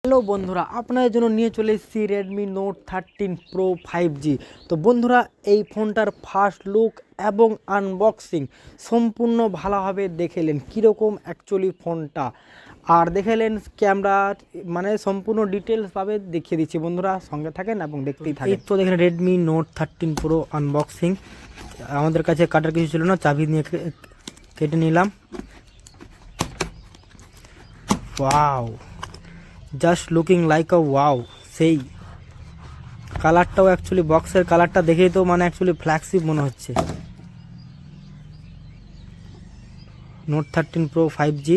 Hello বন্ধুরা, আপনাদের জন্য নিয়ে চলে এসেছি রেডমি নোট 13 প্রো 5G। তো বন্ধুরা, এই ফোনটার ফার্স্ট লুক এবং আনবক্সিং সম্পূর্ণ ভালোভাবে দেখেলেন কীরকম অ্যাকচুয়ালি ফোনটা, আর দেখেলেন ক্যামেরা, মানে সম্পূর্ণ ডিটেলসভাবে দেখিয়ে দিচ্ছি। বন্ধুরা সঙ্গে থাকেন এবং দেখতেই থাকেন। তো দেখেন রেডমি নোট 13 প্রো আনবক্সিং। আমাদের কাছে কাটার কিছু ছিল না, চাবি নিয়ে কেটে নিলাম। Wow, just looking like a wow. সেই কালারটাও অ্যাকচুয়ালি, বক্সের কালারটা দেখেই তো মানে অ্যাকচুয়ালি ফ্ল্যাগশিপ মনে হচ্ছে। নোট 13 প্রো 5G,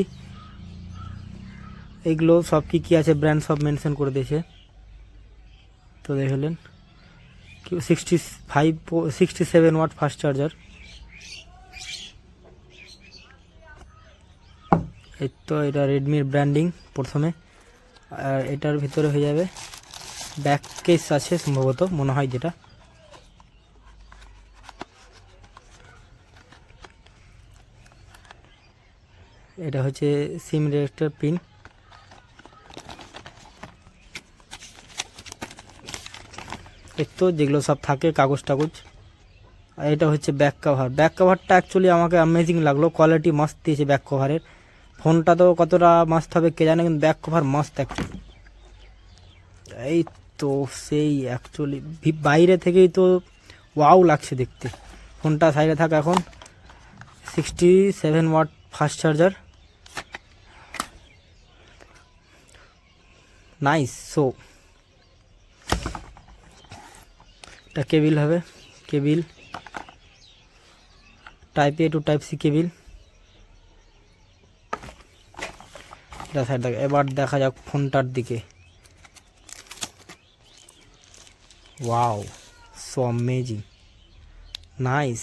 এইগুলো সব কী আছে ব্র্যান্ড সব মেনশন করে দিয়েছে। তো দেখলেন 67 ওয়াট ফাস্ট চার্জার। এই তো এটা রেডমির ব্র্যান্ডিং প্রথমে, আর এটার ভিতরে হয়ে যাবে ব্যাক কেস আছে সম্ভবত, মনে হয় যেটা। এটা হচ্ছে সিম রেজিস্টার পিন। এই তো যেগুলো সব থাকে কাগজ টাগজ। আর এটা হচ্ছে ব্যাক কভার। ব্যাক কভারটা অ্যাকচুয়ালি আমাকে অ্যামেজিং লাগলো, কোয়ালিটি মস্ত দিয়েছে ব্যাক কভারের। ফোনটা তো কতটা মাস্ত হবে কে জানে, কিন্তু ব্যাক কভার মস্ত অ্যাকচুয়ালি। এই তো সেই অ্যাকচুয়ালি বাইরে থেকেই তো ওয়াও লাগছে দেখতে। ফোনটা সাইডে থাকা এখন 67 watt fast charger, nice. So এটা কেবিল হবে, cable type A to type C cable. এটা সাইড থাকে। এবার দেখা যাক ফোনটার দিকে। Wow, so amazing, nice.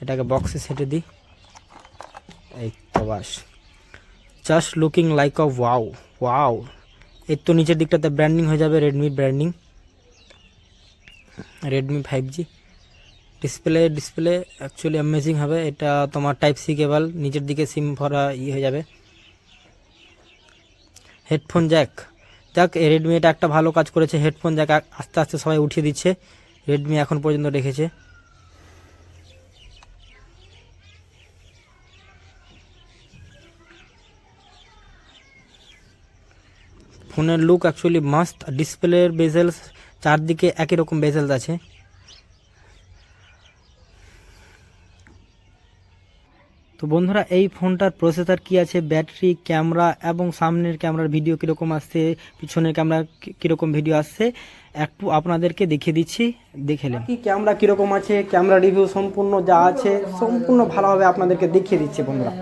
এটাকে বক্সে সেটে দিই। এই তো বাস, just looking like a wow wow. এর তো নিচের দিকটাতে ব্র্যান্ডিং হয়ে যাবে, Redmi branding, Redmi 5G। Display actually amazing হবে। এটা তোমার টাইপ সি কেবল, নিচের দিকে সিম ভরা হয়ে যাবে। হেডফোন জ্যাক, যাক রেডমি এটা একটা ভালো কাজ করেছে, হেডফোন জ্যাক আস্তে আস্তে সবাই উঠিয়ে দিচ্ছে, রেডমি এখন পর্যন্ত রেখেছে। ফোনের লুক অ্যাকচুয়ালি মাস্ট। ডিসপ্লের বেজেলস চারদিকে একই রকম বেজেলস আছে। তো বন্ধুরা, এই ফোনটার প্রসেসর কি আছে, ব্যাটারি, ক্যামেরা এবং সামনের ক্যামেরার ভিডিও কীরকম আসছে, পিছনের ক্যামেরা কীরকম ভিডিও আসছে, একটু আপনাদেরকে দেখিয়ে দিচ্ছি, দেখেলেন কি ক্যামেরা কীরকম আছে, ক্যামেরা রিভিউ সম্পূর্ণ যা আছে সম্পূর্ণ ভালোভাবে আপনাদেরকে দেখিয়ে দিচ্ছে। বন্ধুরা,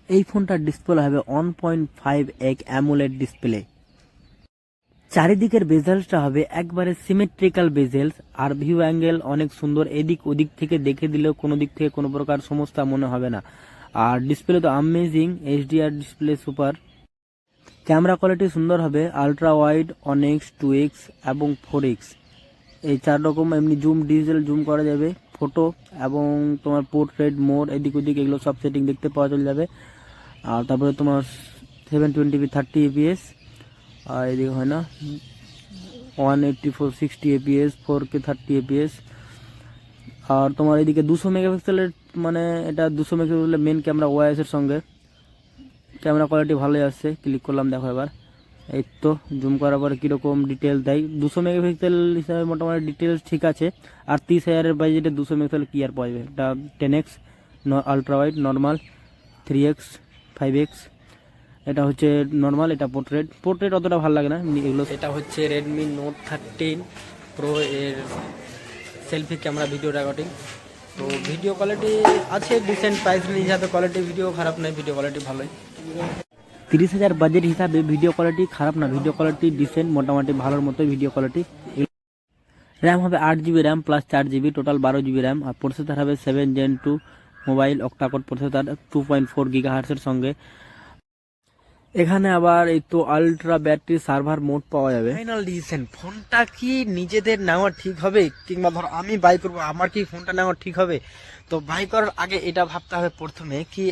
এই ফোনটার ডিসপ্লে হবে 1.5 অ্যামোলেড ডিসপ্লে। চারিদিকের বেজেলসটা হবে একবারে সিমেট্রিক্যাল বেজেলস, আর ভিউ অ্যাঙ্গেল অনেক সুন্দর, এদিক ওদিক থেকে দেখে দিলেও কোনো দিক থেকে কোনো প্রকার সমস্যা মনে হবে না। আর ডিসপ্লে তো amazing, HDR display super. Camera quality সুন্দর হবে, আলট্রা ওয়াইড, অনেক্স, 2x এবং 4x, এই 4 রকম এমনি জুম, ডিজিটাল জুম করা যাবে, ফটো এবং তোমার পোর্ট্রেট মোড, এদিক ওদিক এগুলো সব সেটিং দেখতে পাওয়া চলে যাবে। আর তারপরে তোমার 720p 30 fps, আর এদিকে হয় না 184 60 fps, 4K 30 fps। আর তোমার এদিকে 200 মেগাপিক্সেলের, মানে এটা 200 মেগাপিক্সেলের মেন ক্যামেরা ওআইএস এর সঙ্গে। ক্যামেরা কোয়ালিটি ভালোই আসছে, ক্লিক করলাম দেখো এবার। এই তো জুম করার পরে কীরকম ডিটেলস দেয়, 200 মেগাপিক্সেল হিসাবে মোটামুটি ডিটেলস ঠিক আছে। আর 30,000-এর বাজেটে 200 মেগাপিক্সেল কি আর পাওয়া যাবে। এটা 10x ultra wide, normal 3x 5x। এটা হচ্ছে নর্মাল, এটা পোর্ট্রেট অতটা ভালো লাগে না এগুলো। এটা হচ্ছে রেডমি নোট 13 প্রো এর সেলফি ক্যামেরা ভিডিও রেকর্ডিং। তো ভিডিও কোয়ালিটি আছে ডিসেন্ট, প্রাইস রেঞ্জ হিসাবে কোয়ালিটি ভিডিও খারাপ নয়, ভিডিও কোয়ালিটি ভালোই। 30,000 বাজেট হিসাবে ভিডিও কোয়ালিটি খারাপ না, ভিডিও কোয়ালিটি ডিসেন্ট, মোটামুটি ভালোর মতো ভিডিও কোয়ালিটি। র্যাম হবে 8GB RAM plus 4GB, total 12GB RAM. আর প্রসেসর হবে 7 Gen 2 mobile octacore processor, 2.4 GHz সঙ্গে। এখানে আবার এই তো আলট্রা ব্যাটারি সার্ভার মোড পাওয়া যাবে। ফাইনাল ডিসিশন, ফোনটা কি নিজেদের নেওয়া ঠিক হবে, কিংবা ধর আমি বাই করবো, আমার কি ফোনটা নেওয়া ঠিক হবে? তো বাই করার আগে এটা ভাবতে হবে প্রথমে কি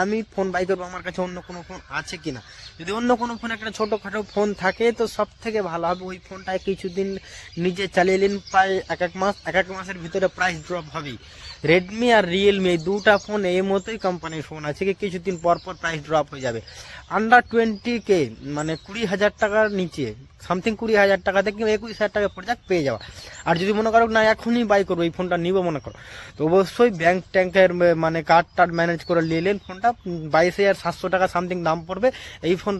আমি ফোন বাই করবো, আমার কাছে অন্য কোনো ফোন আছে কিনা। যদি অন্য কোনো ফোন একটা ছোটোখাটো ফোন থাকে তো সব থেকে ভালো হবে ওই ফোনটায় কিছুদিন নিজে চালিয়ে নিন, প্রায় এক এক মাসের ভিতরে প্রাইস ড্রপ হবেই। রেডমি আর রিয়েলমি এই দুটা ফোন এই মতোই কোম্পানির ফোন আছে কি কিছুদিন পর পর প্রাইস ড্রপ হয়ে যাবে। আন্ডার 20K মানে 20,000 টাকার নিচে, সামথিং 20,000 টাকা থেকে 21,000 টাকা প্রোডাক্ট পেয়ে যাওয়া। আর যদি মনে করো না এখনই বাই করবো এই ফোনটা নিবো মনে করো, তো অবশ্যই ব্যাংক ট্যাঙ্কের মানে কার্ড টার্ড ম্যানেজ করে নিয়ে এলেন ফোনটা 22,700 টাকা সামথিং দাম পড়বে। এই ফোন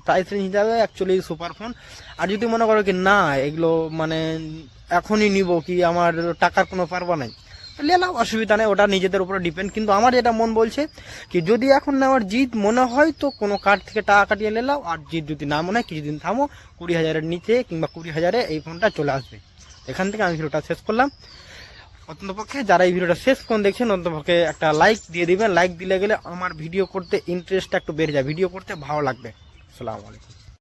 প্রাইস রেঞ্জ হিসাবে অ্যাকচুয়ালি সুপার ফোন। আর যদি মনে করো কি না এগুলো মানে এখনই নিব কি আমার টাকার কোনো পারবা নাই, লেলাও অসুবিধা নেই, ওটা নিজেদের উপরে ডিপেন্ড। কিন্তু আমার যেটা মন বলছে কি যদি এখন নেওয়ার জিদ মনে হয় তো কোনো কার্ড থেকে টাকা কাটিয়ে নিলাও, আর জিদ যদি না মনে হয় কিছুদিন থামো, 20,000-এর নিচে কিংবা 20,000-এ এই ফোনটা চলে আসবে। এখান থেকে আমি ভিডিওটা শেষ করলাম। অন্ততপক্ষে যারা এই ভিডিওটা শেষ কোন দেখছেন অন্ততপক্ষে একটা লাইক দিয়ে দিবেন। লাইক দিলে গেলে আমার ভিডিও করতে ইন্টারেস্টটা একটু বেড়ে যায়, ভিডিও করতে ভালো লাগবে। আসসালামু আলাইকুম।